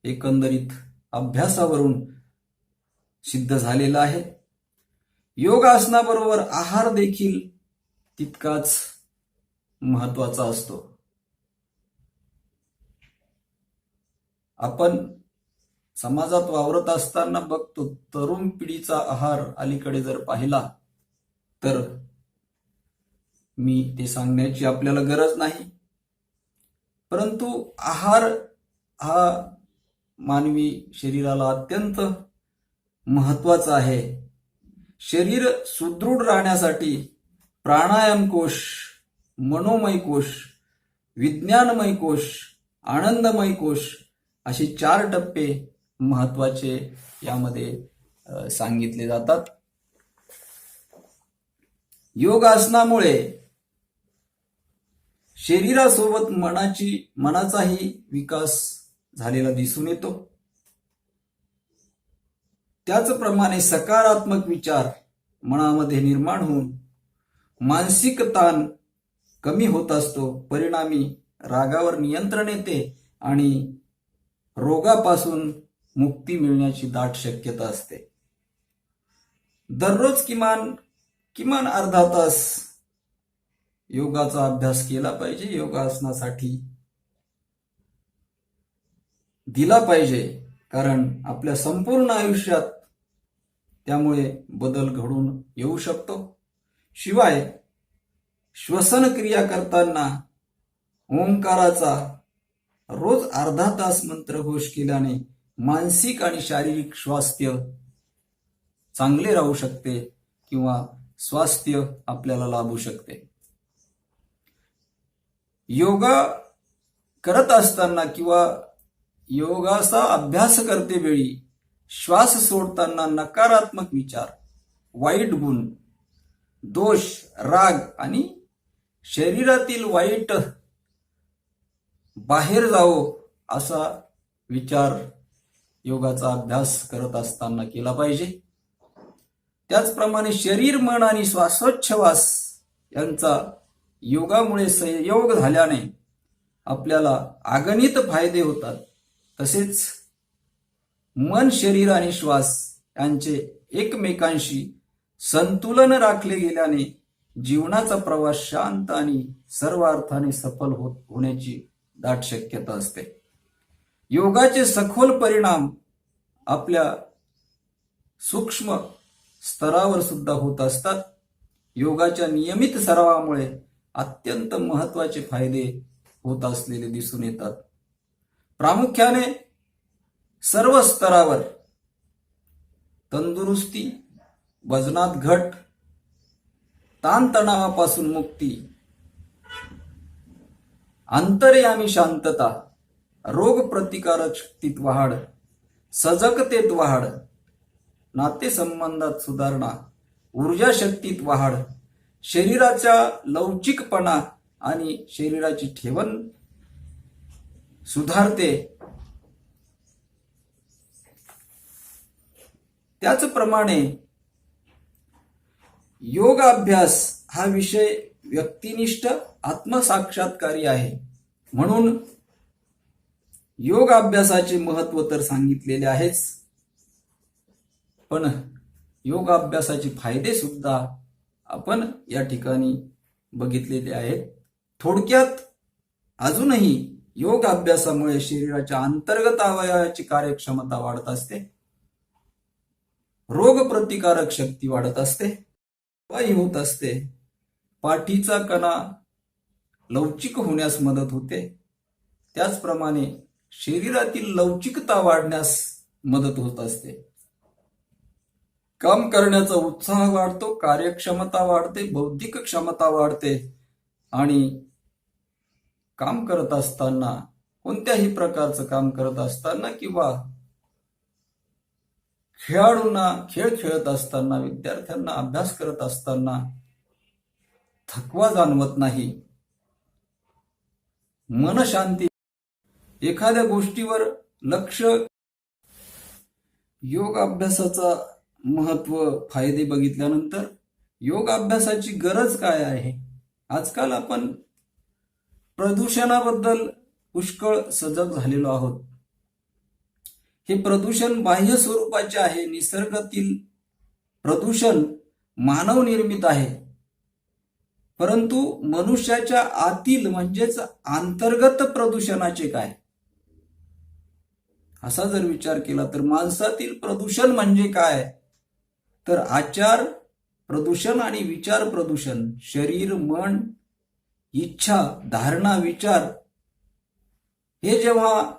एकंदरीत अभ्यासावरून सिद्ध झालेलं आहे. योगासनाबरोबर आहार देखील तितकाच महत्वाचा असतो. आपण समाजात वावरत असताना बघतो, तरुण पिढीचा आहार अलीकडे जर पाहिला तर मी ते सांगण्याची आपल्याला गरज नाही. परंतु आहार हा मानवी शरीराला अत्यंत महत्वाचा आहे. शरीर सुदृढ राहण्यासाठी प्राणायाम कोश, मनोमय कोश, विज्ञानमय कोश, आनंदमय कोश असे 4 टप्पे महत्वाचे यामध्ये सांगितले जातात. योगासनामुळे शरीरासोबत मनाचाही विकास झालेला दिसून येतो. त्याचप्रमाणे सकारात्मक विचार मनामध्ये निर्माण होऊन मानसिक ताण कमी होत असतो. परिणामी रागावर नियंत्रण येते आणि रोगापासून मुक्ती मिळण्याची दाट शक्यता असते. दररोज किमान अर्धा तास योगाचा अभ्यास केला पाहिजे, योगासनासाठी दिला पाहिजे. कारण आपल्या संपूर्ण आयुष्यात त्यामुळे बदल घडून येऊ शकतो. शिवाय श्वसन क्रिया करताना ओंकाराचा रोज अर्धा तास मंत्रघोष केल्याने मानसिक आणि शारीरिक स्वास्थ्य चांगले राहू शकते किंवा स्वास्थ्य आपल्याला लाभू शकते. योगा करत असताना किंवा योगाचा अभ्यास करते वेळी श्वास सोडताना नकारात्मक विचार, वाईट गुण, दोष, राग आणि शरीरातील वाईट बाहेर जावो असा विचार योगाचा अभ्यास करत असताना केला पाहिजे. त्याचप्रमाणे शरीर, मन आणि श्वासोच्छवास यांचा योगामुळे संयोग झाल्याने आपल्याला अगणित फायदे होतात. तसेच मन, शरीर आणि श्वास यांचे एकमेकांशी संतुलन राखले गेल्याने जीवनाचा प्रवास शांत आणि सर्व अर्थाने सफल होण्याची दाट शक्यता असते. योगाचे सखोल परिणाम आपल्या सूक्ष्म स्तरावर सुद्धा होत असतात. योगाच्या नियमित सरावामुळे अत्यंत महत्वाचे फायदे होत असलेले दिसून येतात. प्रामुख्याने सर्व स्तरावर तंदुरुस्ती, वजनात घट, ताणतणावापासून मुक्ती, अंतर्यामी शांतता, रोग प्रतिकारक शक्तीत वाढ, सजगतेत वाढ, नातेसंबंधात सुधारणा, ऊर्जा शक्तीत वाढ, शरीराचा लवचिकपणा आणि शरीराची ठेवण सुधारते. त्याचप्रमाणे योग अभ्यास हा विषय व्यक्तिनिष्ठ आत्मसाक्षात्कारी आहे. म्हणून योग अभ्यासाचे महत्व तर सांगितलेले आहेच, पण योग अभ्यासाचे फायदे सुद्धा आपण या ठिकाणी बघितलेले आहेत. थोडक्यात अजूनही योग अभ्यासामुळे शरीराच्या अंतर्गत अवयवाची कार्यक्षमता वाढत असते, रोग प्रतिकारक शक्ती वाढत असते, वाई होत असते, पाठीचा कणा लवचिक होण्यास मदत होते. त्याचप्रमाणे शरीरातील लवचिकता वाढण्यास मदत होत असते. काम करण्याचा उत्साह वाढतो, कार्यक्षमता वाढते, बौद्धिक क्षमता वाढते आणि काम करत असताना, कोणत्याही प्रकारचं काम करत असताना किंवा खेळाडूंना खेळ खेळत असताना, विद्यार्थ्यांना अभ्यास करत असताना थकवा जाणवत नाही, मन शांती, एखाद्या गोष्टीवर लक्ष. योग अभ्यासाचा महत्व, फायदे बघितल्यानंतर योग अभ्यासाची गरज काय आहे? आजकाल आपण प्रदूषणाबद्दल पुष्कळ सजग झालेलो आहोत. हे प्रदूषण बाह्य स्वरूपाचे आहे. निसर्गातील प्रदूषण मानव निर्मित आहे, परंतु मनुष्याच्या आतील म्हणजेच अंतर्गत प्रदूषणाचे काय, असा जर विचार केला तर माणसातील प्रदूषण म्हणजे काय, तर आचार, प्रदूषण आणि विचार प्रदूषण, शरीर, मन, इच्छा, धारणा, विचार हे जेव्हा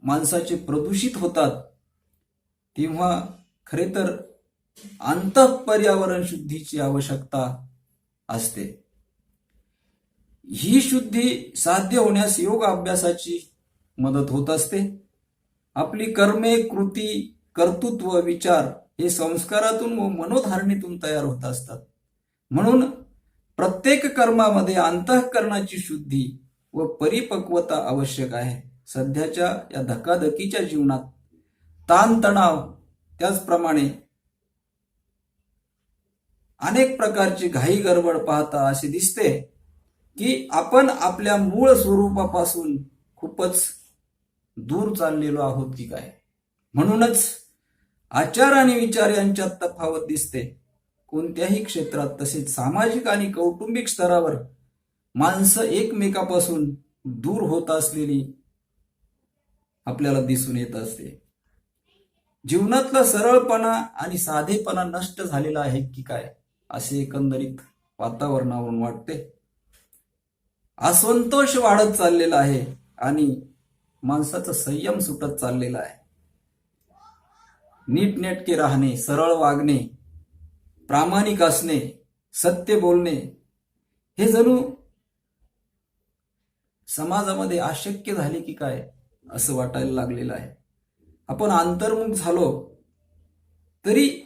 माणसाचे प्रदूषित होतात तेव्हा खरे तर अंतःपर्यावरण शुद्धीची आवश्यकता असते. ही शुद्धी साध्य होण्यास योग अभ्यासाची मदत होत असते. आपली कर्मे, कृती, कर्तृत्व, विचार हे संस्कारातून व मनोधारणेतून तयार होत असतात. म्हणून प्रत्येक कर्मामध्ये अंतःकरणाची शुद्धी व परिपक्वता आवश्यक आहे. सध्याच्या या धकाधकीच्या जीवनात ताणतणाव, त्याचप्रमाणे अनेक प्रकारची घाई गडबड पाहता असे दिसते की आपण आपल्या मूळ स्वरूपापासून खूपच दूर चाललेलो आहोत की काय. म्हणूनच आचार आणि विचार यांच्यात तफावत दिसते. कोणत्याही क्षेत्रात, तसेच सामाजिक आणि कौटुंबिक स्तरावर माणसं एकमेकापासून दूर होत असलेली आपल्याला दिसून येत असते. जीवनातला सरळपणा आणि साधेपणा नष्ट झालेला आहे की काय असे एकंदरीत वातावरणावरून वाटते. असंतोष वाढत चाललेला आहे आणि माणसाचा संयम सुटत चाललेला आहे. नीटनेटके राहणे, सरळ वागणे, प्रामाणिक असणे, सत्य बोलणे हे जणू समाजामध्ये अशक्य झाले की काय असं वाटायला लागलेलं आहे. आपण अंतर्मुख झालो तरी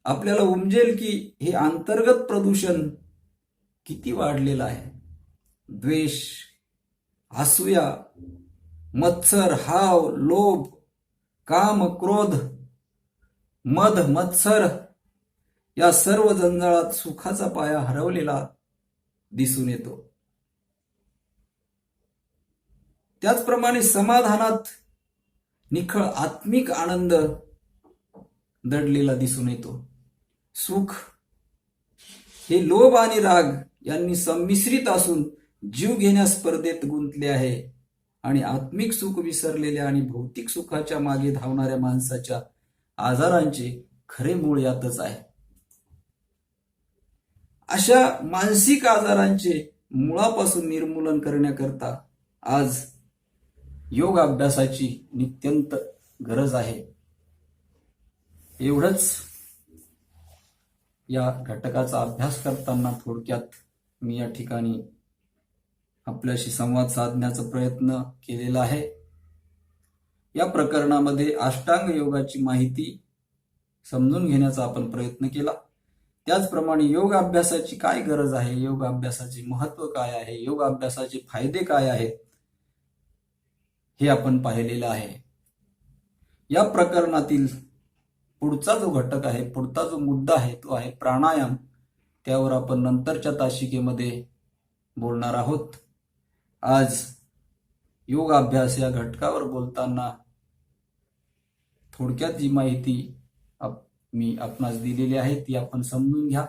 आपल्याला उमजेल की हे अंतर्गत प्रदूषण किती वाढलेलं आहे. द्वेष, असूया, मत्सर, हाव, लोभ, काम, क्रोध, मद, मत्सर या सर्व जंजाळात सुखाचा पाया हरवलेला दिसून येतो. त्याचप्रमाणे समाधानात निखळ आत्मिक आनंद दडलेला दिसून येतो. सुख हे लोभ आणि राग यांनी संमिश्रित असून जीव घेण्या स्पर्धेत गुंतले आहे आणि आत्मिक सुख विसरलेल्या आणि भौतिक सुखाच्या मागे धावणाऱ्या माणसाच्या आजारांचे खरे मूळ यातच आहे. अशा मानसिक आजारांचे मुळापासून निर्मूलन करण्याकरता आज योग अभ्यासाची नित्यंत गरज आहे. एवढंच या घटकाचा अभ्यास करताना थोडक्यात मी या ठिकाणी आपल्याशी संवाद साधण्याचा प्रयत्न केलेला आहे. या प्रकरणामध्ये अष्टांग योगाची माहिती समजून घेण्याचा आपण प्रयत्न केला. त्याचप्रमाणे योग अभ्यासाची काय गरज आहे, योग अभ्यासाचे महत्त्व काय आहे, योग अभ्यासाचे फायदे काय आहेत हे आपण पाहिलेलं आहे. या प्रकरणातील पुढचा जो घटक आहे, पुढचा जो मुद्दा आहे तो आहे प्राणायाम. त्यावर आपण नंतरच्या तासिकेमध्ये बोलणार आहोत. आज योग अभ्यास या घटकावर बोलताना थोडक्यात जी माहिती मी आपणास दिलेली आहे ती आपण समजून घ्या.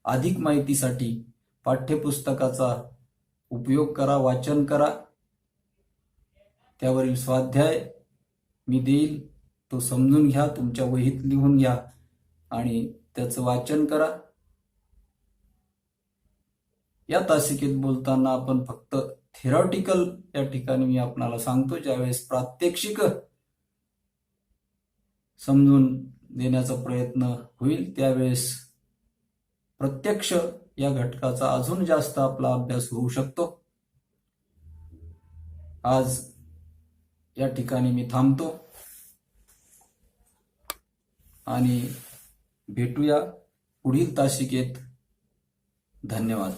अधिक माहितीसाठी पाठ्यपुस्तकाचा उपयोग करा, वाचन करा. त्यावरील स्वाध्याय मी देईल तो समजून घ्या, तुमच्या वहीत लिहून घ्या आणि त्याचं वाचन करा. या तासिकेत बोलताना आपण फक्त थेरॉटिकल या ठिकाणी मी आपणाला सांगतो. ज्यावेळेस प्रात्यक्षिक समजून देण्याचा प्रयत्न होईल त्यावेळेस प्रत्यक्ष या घटकाचा अजून जास्त आपला अभ्यास होऊ शकतो. आज या ठिकाणी मी थांबतो आणि भेटूया पुढील तासिकेत. धन्यवाद.